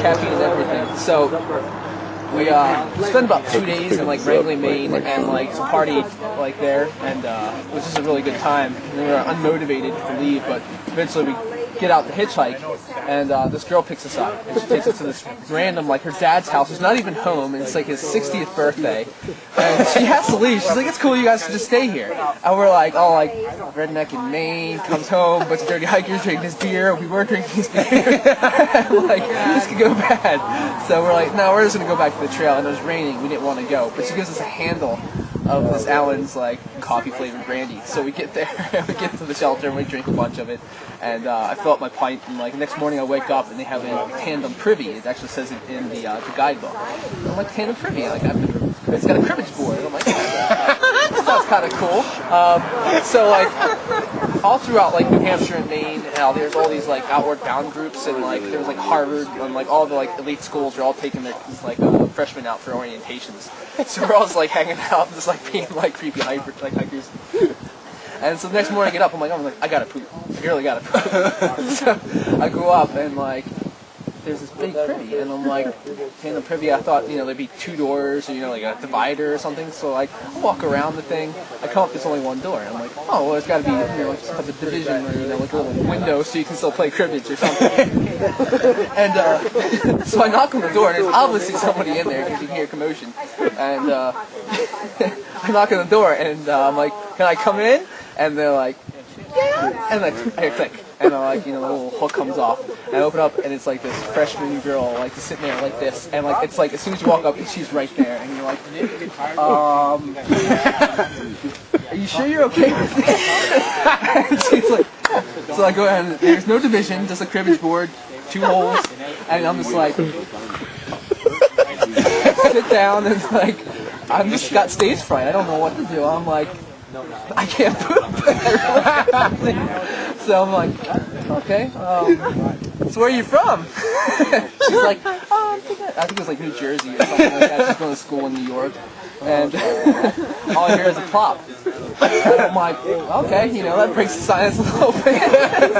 caffeine and everything. So we spent about 2 days in like Wrangley, Maine, and like party like there, and it was just a really good time. We were unmotivated to leave, but eventually we get out to hitchhike, and this girl picks us up, and she takes us to this random, like her dad's house, who's not even home, and it's like his 60th birthday, and she has to leave. She's like, it's cool, you guys can just stay here. And we're like, oh, like, redneck in Maine, comes home, bunch of dirty hikers drinking his beer, we were drinking his beer, like, this could go bad. So we're like, no, we're just gonna go back to the trail, and it was raining, we didn't want to go, but she gives us a handle of this Allen's like coffee flavored brandy. So we get there, we get to the shelter, and we drink a bunch of it, and I fill up my pint. And like next morning, I wake up and they have a tandem privy. It actually says it in the guidebook. And I'm like, tandem privy, like it's got a cribbage board. And I'm like, that sounds kind of cool. So like all throughout like New Hampshire and Maine, there's all these like outward bound groups, and like there's like Harvard and like all the like elite schools are all taking their like freshmen out for orientations. So we're all just like hanging out, just like being like creepy hikers. And so the next morning I get up, I'm like, I gotta poop. I really gotta poop. So I go up and like, there's this big privy, and I'm like, in the privy I thought, there'd be 2 doors, or like a divider or something. So like, I walk around the thing, I come up, there's only 1 door. And I'm like, oh, well, there's gotta be, like some type of division, or like a little window so you can still play cribbage or something. And so I knock on the door, and there's obviously somebody in there because you can hear commotion. And I knock on the door, and I'm like, can I come in? And they're like, yeah. And like, I hear click. And I'm like, the little hook comes off. And I open up, and it's like this freshman girl, like, just sitting there like this. And like, it's like, as soon as you walk up, she's right there. And you're like, are you sure you're okay with this? And she's like, yeah. So I go ahead, and there's no division, just a cribbage board, 2 holes. And I'm just like, sit down, and like, I'm just got stage fright. I don't know what to do. I'm like, I can't poop. So I'm like, okay, so where are you from? She's like, I think it was like New Jersey or something like that. She's going to school in New York. And all I hear is a plop. And I'm like, okay, that breaks the silence a little bit.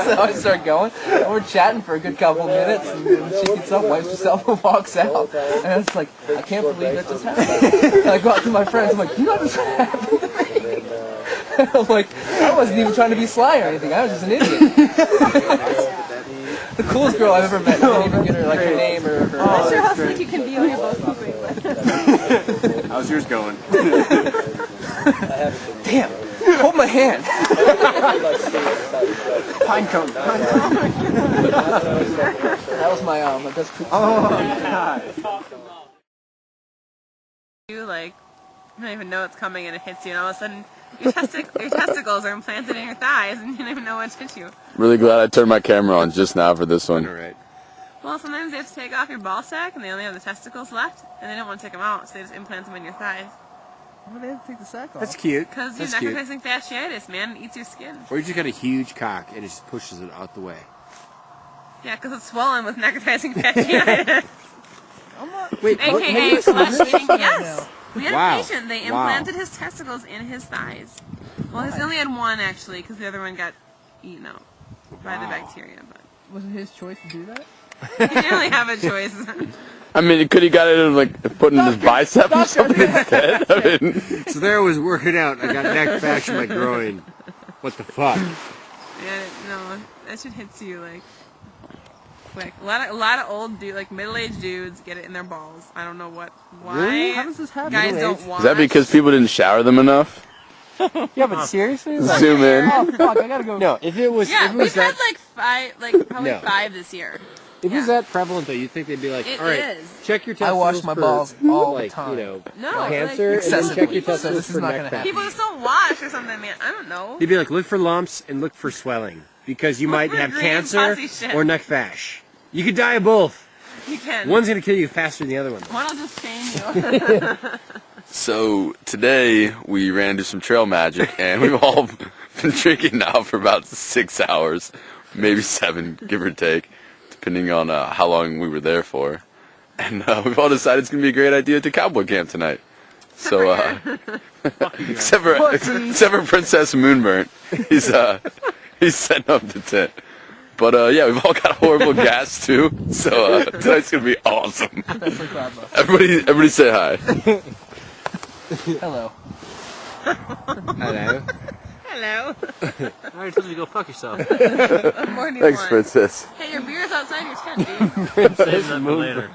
So I start going, and we're chatting for a good couple of minutes, and she gets up, wipes herself, and walks out. And it's like, I can't believe that just happened. And I go out to my friends, I'm like, you know what just happened to me? I'm like, I wasn't even trying to be sly or anything, I was just an idiot. The coolest girl I've ever met. I didn't even get her like her name or her. I'm not sure how sweet you can be when you're both pooping. How's yours going? Damn! Hold my hand. Pine cone. That was my best poop. Oh God! You like, you don't even know it's coming, and it hits you, and all of a sudden your testicles are implanted in your thighs, and you don't even know what's hit you. Really glad I turned my camera on just now for this one. All right. Well, sometimes they have to take off your ball sack, and they only have the testicles left, and they don't want to take them out, so they just implant them in your thighs. Why do they have to take the sack off? That's cute. Because you're necrotizing fasciitis, man. It eats your skin. Or you just got a huge cock and it just pushes it out the way. Yeah, because it's swollen with necrotizing fasciitis. Wait, AKA flesh-eating. Yes. We had Wow. a patient. They implanted his testicles in his thighs. Well, he only had one, actually, because the other one got eaten out by the bacteria. But was it his choice to do that? he didn't really have a choice. I mean, could he got it in, like, put in his bicep or something instead? I mean, So there I was working out. I got neck fashion in my groin. What the fuck? Yeah, no, that shit hits you like quick. A lot of old dudes, like middle-aged dudes, get it in their balls. I don't know why. Really? How does this happen? Guys don't wash. is that because people didn't shower them enough? Yeah, but seriously? Like, Zoom in. oh fuck! I gotta go. No, if it was, Yeah, if it was we've had that, probably No. 5 this year. if it was that prevalent though, you'd think they'd be like, It all right, is. check your I testicles wash my for, balls all the like, time. No, cancer, like, and then check your excessively. So testicles this is for not neck gonna fat. happen. people just don't wash or something, man. I don't know. They'd be like, look for lumps and look for swelling because you Look might for have green cancer pussy shit. or neck fash. You could die of both. You can. One's gonna kill you faster than the other one. One will just change you. So today we ran into some trail magic, and we've all been drinking now for about 6 hours, maybe 7, give or take, depending on how long we were there for. And we've all decided it's gonna be a great idea to cowboy camp tonight. So except for Princess Moonburnt, he's setting up the tent. But yeah, we've all got horrible gas too. So tonight's gonna be awesome. That's like that, bro. Everybody say hi. Hello. Hello. Hello. I already told you to go fuck yourself. What more do you Thanks, want? Princess. Hey, your beer's outside your tent, dude. Save that for later.